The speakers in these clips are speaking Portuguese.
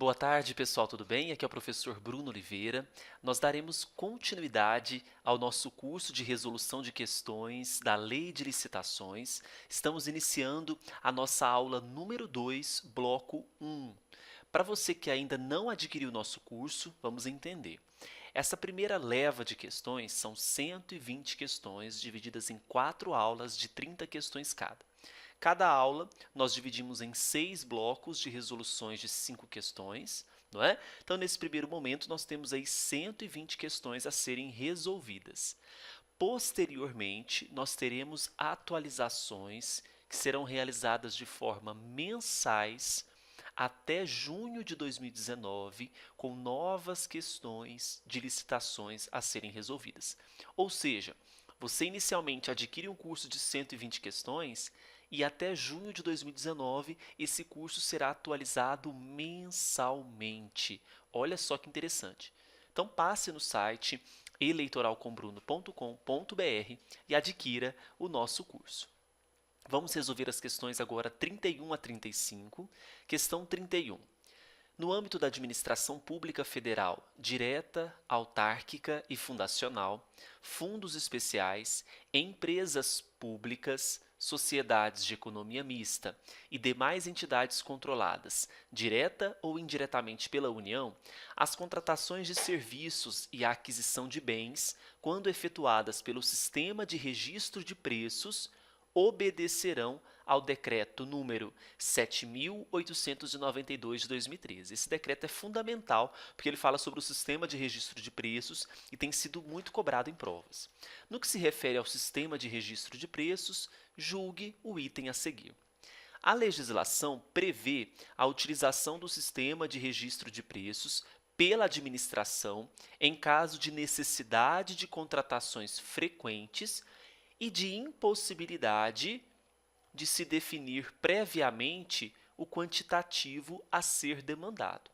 Boa tarde, pessoal, tudo bem? Aqui é o professor Bruno Oliveira. Nós daremos continuidade ao nosso curso de resolução de questões da Lei de Licitações. Estamos iniciando a nossa aula número 2, bloco 1. Para você que ainda não adquiriu o nosso curso, vamos entender. Essa primeira leva de questões são 120 questões, divididas em 4 aulas de 30 questões cada. Cada aula nós dividimos em 6 blocos de resoluções de 5 questões, não é? Então, nesse primeiro momento, nós temos aí 120 questões a serem resolvidas. Posteriormente, nós teremos atualizações que serão realizadas de forma mensais até junho de 2019, com novas questões de licitações a serem resolvidas. Ou seja, você inicialmente adquire um curso de 120 questões e até junho de 2019 esse curso será atualizado mensalmente. Olha só que interessante. Então passe no site eleitoralcombruno.com.br e adquira o nosso curso. Vamos resolver as questões agora 31 a 35. Questão 31. No âmbito da administração pública federal, direta, autárquica e fundacional, fundos especiais, empresas públicas, sociedades de economia mista e demais entidades controladas, direta ou indiretamente pela União, as contratações de serviços e a aquisição de bens, quando efetuadas pelo Sistema de Registro de Preços, obedecerão ao decreto número 7.892 de 2013. Esse decreto é fundamental porque ele fala sobre o sistema de registro de preços e tem sido muito cobrado em provas. No que se refere ao sistema de registro de preços, julgue o item a seguir. A legislação prevê a utilização do sistema de registro de preços pela administração em caso de necessidade de contratações frequentes e de impossibilidade de se definir previamente o quantitativo a ser demandado.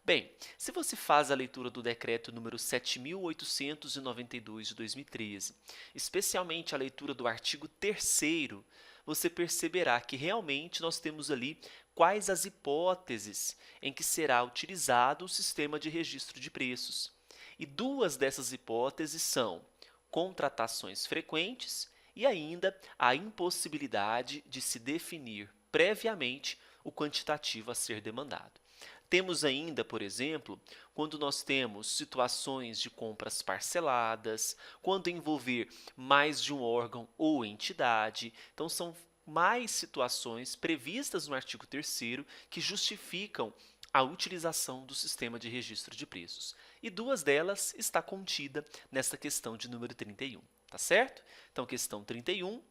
Bem, se você faz a leitura do decreto número 7.892 de 2013, especialmente a leitura do artigo 3º, você perceberá que realmente nós temos ali quais as hipóteses em que será utilizado o sistema de registro de preços. E duas dessas hipóteses são contratações frequentes e ainda a impossibilidade de se definir previamente o quantitativo a ser demandado. Temos ainda, por exemplo, quando nós temos situações de compras parceladas, quando envolver mais de um órgão ou entidade. Então, são mais situações previstas no artigo 3º que justificam a utilização do sistema de registro de preços. E duas delas está contida nesta questão de número 31. Tá certo? Então, questão 31,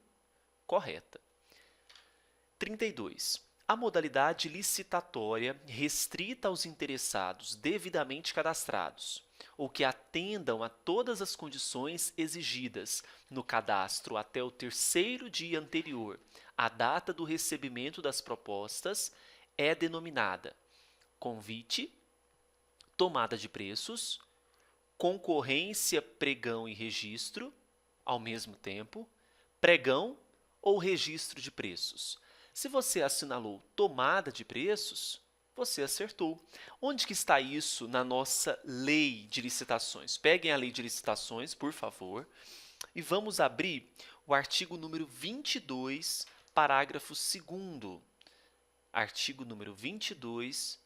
correta. 32. A modalidade licitatória restrita aos interessados devidamente cadastrados ou que atendam a todas as condições exigidas no cadastro até o 3º dia anterior à data do recebimento das propostas é denominada convite, tomada de preços, concorrência, pregão e registro, ao mesmo tempo, pregão ou registro de preços. Se você assinalou tomada de preços, você acertou. Onde que está isso na nossa lei de licitações? Peguem a lei de licitações, por favor, e vamos abrir o artigo número 22, parágrafo 2º. Artigo número 22,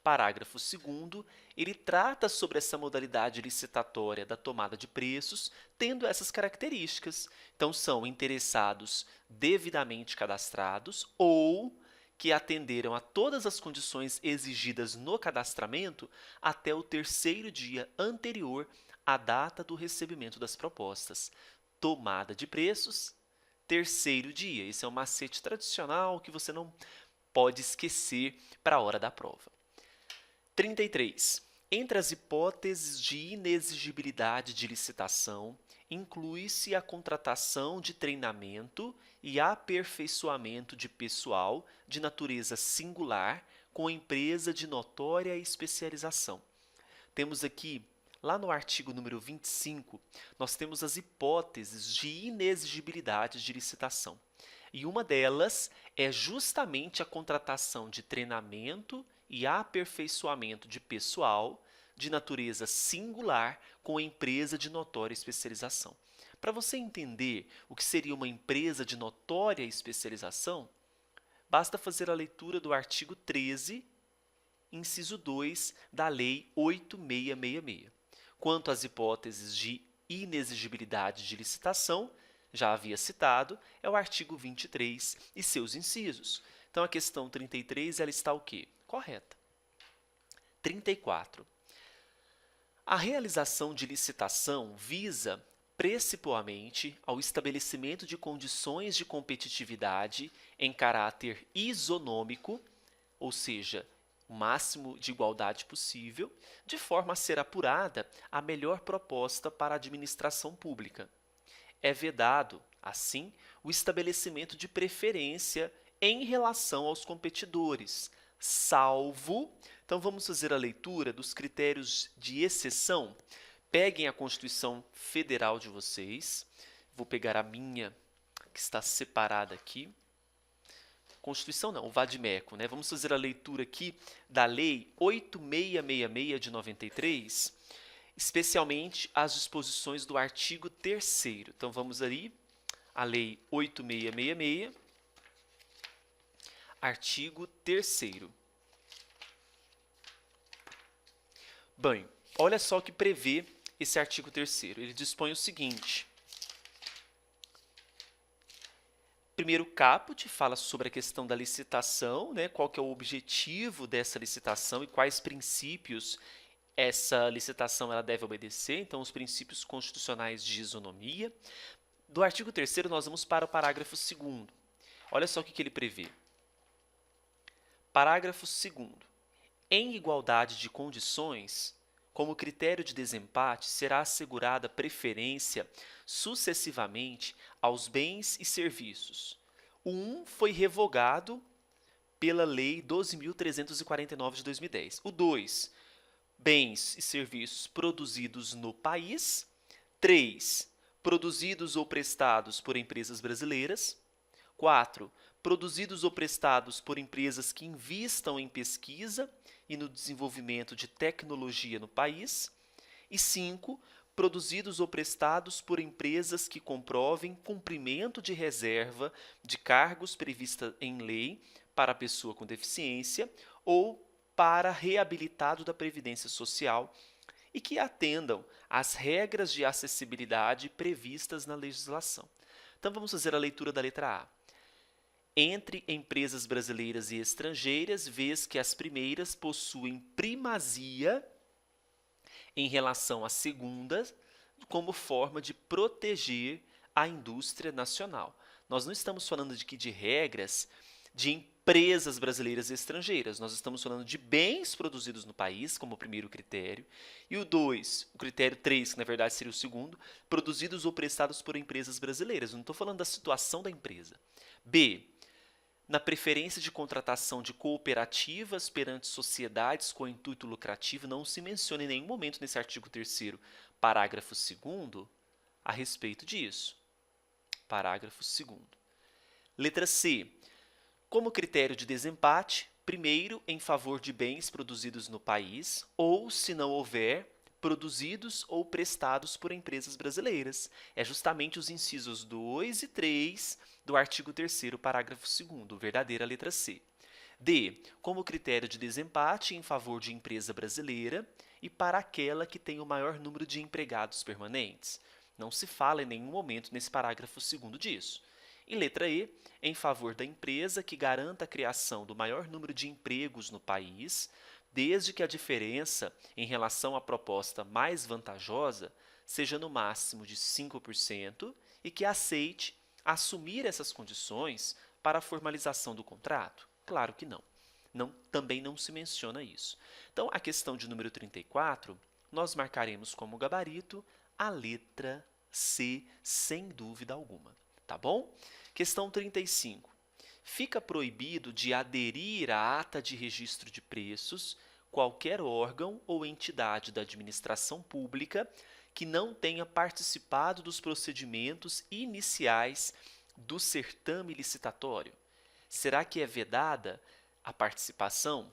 parágrafo 2º, ele trata sobre essa modalidade licitatória da tomada de preços, tendo essas características. Então, são interessados devidamente cadastrados ou que atenderam a todas as condições exigidas no cadastramento até o 3º dia anterior à data do recebimento das propostas. Tomada de preços, 3º dia. Esse é um macete tradicional que você não pode esquecer para a hora da prova. 33. Entre as hipóteses de inexigibilidade de licitação, inclui-se a contratação de treinamento e aperfeiçoamento de pessoal de natureza singular com empresa de notória especialização. Temos aqui, lá no artigo número 25, nós temos as hipóteses de inexigibilidade de licitação. E uma delas é justamente a contratação de treinamento e aperfeiçoamento de pessoal de natureza singular com empresa de notória especialização. Para você entender o que seria uma empresa de notória especialização, basta fazer a leitura do artigo 13, inciso 2 da Lei 8666. Quanto às hipóteses de inexigibilidade de licitação, já havia citado, é o artigo 23 e seus incisos. Então, a questão 33, ela está o quê? Correta. 34. A realização de licitação visa principalmente ao estabelecimento de condições de competitividade em caráter isonômico, ou seja, o máximo de igualdade possível, de forma a ser apurada a melhor proposta para a administração pública. É vedado, assim, o estabelecimento de preferência em relação aos competidores, salvo... Então, vamos fazer a leitura dos critérios de exceção. Peguem a Constituição Federal de vocês. Vou pegar a minha, que está separada aqui. Constituição não, o vade-mecum, né? Vamos fazer a leitura aqui da Lei 8666 de 93, especialmente as disposições do artigo 3º. Então, vamos ali, a Lei 8666, artigo 3º. Bem, olha só o que prevê esse artigo 3º. Ele dispõe o seguinte. Primeiro caput fala sobre a questão da licitação, né? Qual que é o objetivo dessa licitação e quais princípios essa licitação ela deve obedecer. Então, os princípios constitucionais de isonomia. Do artigo 3º, nós vamos para o parágrafo 2º. Olha só o que ele prevê. Parágrafo 2º. Em igualdade de condições, como critério de desempate, será assegurada preferência sucessivamente aos bens e serviços. O 1 foi revogado pela Lei 12.349 de 2010. O 2, bens e serviços produzidos no país. 3, produzidos ou prestados por empresas brasileiras. 4, produzidos ou prestados por empresas que invistam em pesquisa e no desenvolvimento de tecnologia no país. E 5, produzidos ou prestados por empresas que comprovem cumprimento de reserva de cargos prevista em lei para a pessoa com deficiência ou para reabilitado da Previdência Social e que atendam às regras de acessibilidade previstas na legislação. Então, vamos fazer a leitura da letra A. Entre empresas brasileiras e estrangeiras, vês que as primeiras possuem primazia em relação às segundas, como forma de proteger a indústria nacional. Nós não estamos falando de regras de empresas brasileiras e estrangeiras, nós estamos falando de bens produzidos no país, como o primeiro critério, e o 2, o critério 3, que na verdade seria o segundo, produzidos ou prestados por empresas brasileiras. Eu não estou falando da situação da empresa. B, na preferência de contratação de cooperativas perante sociedades com intuito lucrativo, não se menciona em nenhum momento nesse artigo 3º, parágrafo 2º, a respeito disso. Parágrafo 2º. Letra C. Como critério de desempate, primeiro, em favor de bens produzidos no país, ou, se não houver, produzidos ou prestados por empresas brasileiras. É justamente os incisos 2 e 3 do artigo 3º, parágrafo 2º, verdadeira letra C. D. Como critério de desempate em favor de empresa brasileira e para aquela que tem o maior número de empregados permanentes. Não se fala em nenhum momento nesse parágrafo 2º disso. E letra E, em favor da empresa que garanta a criação do maior número de empregos no país, desde que a diferença em relação à proposta mais vantajosa seja no máximo de 5% e que aceite assumir essas condições para a formalização do contrato? Claro que não. Também não se menciona isso. Então, a questão de número 34, nós marcaremos como gabarito a letra C, sem dúvida alguma. Tá bom? Questão 35. Fica proibido de aderir à ata de registro de preços qualquer órgão ou entidade da administração pública que não tenha participado dos procedimentos iniciais do certame licitatório. Será que é vedada a participação?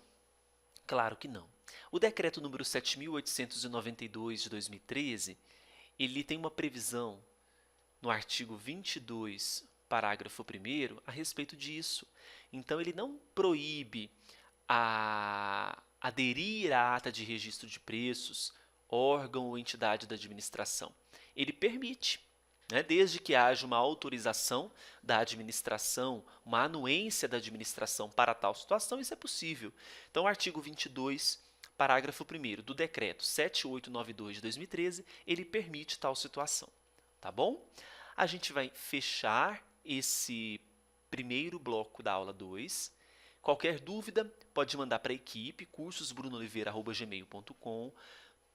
Claro que não. O decreto número 7.892 de 2013, ele tem uma previsão no artigo 22, parágrafo 1º, a respeito disso. Então, ele não proíbe aderir à ata de registro de preços, órgão ou entidade da administração. Ele permite, né, desde que haja uma autorização da administração, uma anuência da administração para tal situação, isso é possível. Então, o artigo 22, parágrafo 1º do decreto 7892 de 2013, ele permite tal situação, tá bom? A gente vai fechar esse primeiro bloco da aula 2. Qualquer dúvida, pode mandar para a equipe, cursosbrunooliveira@gmail.com,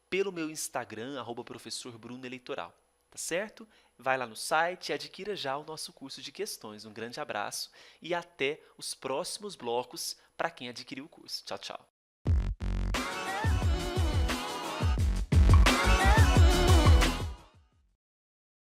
pelo meu Instagram, @professorbrunoeleitoral, tá certo? Vai lá no site e adquira já o nosso curso de questões. Um grande abraço e até os próximos blocos para quem adquiriu o curso. Tchau, tchau!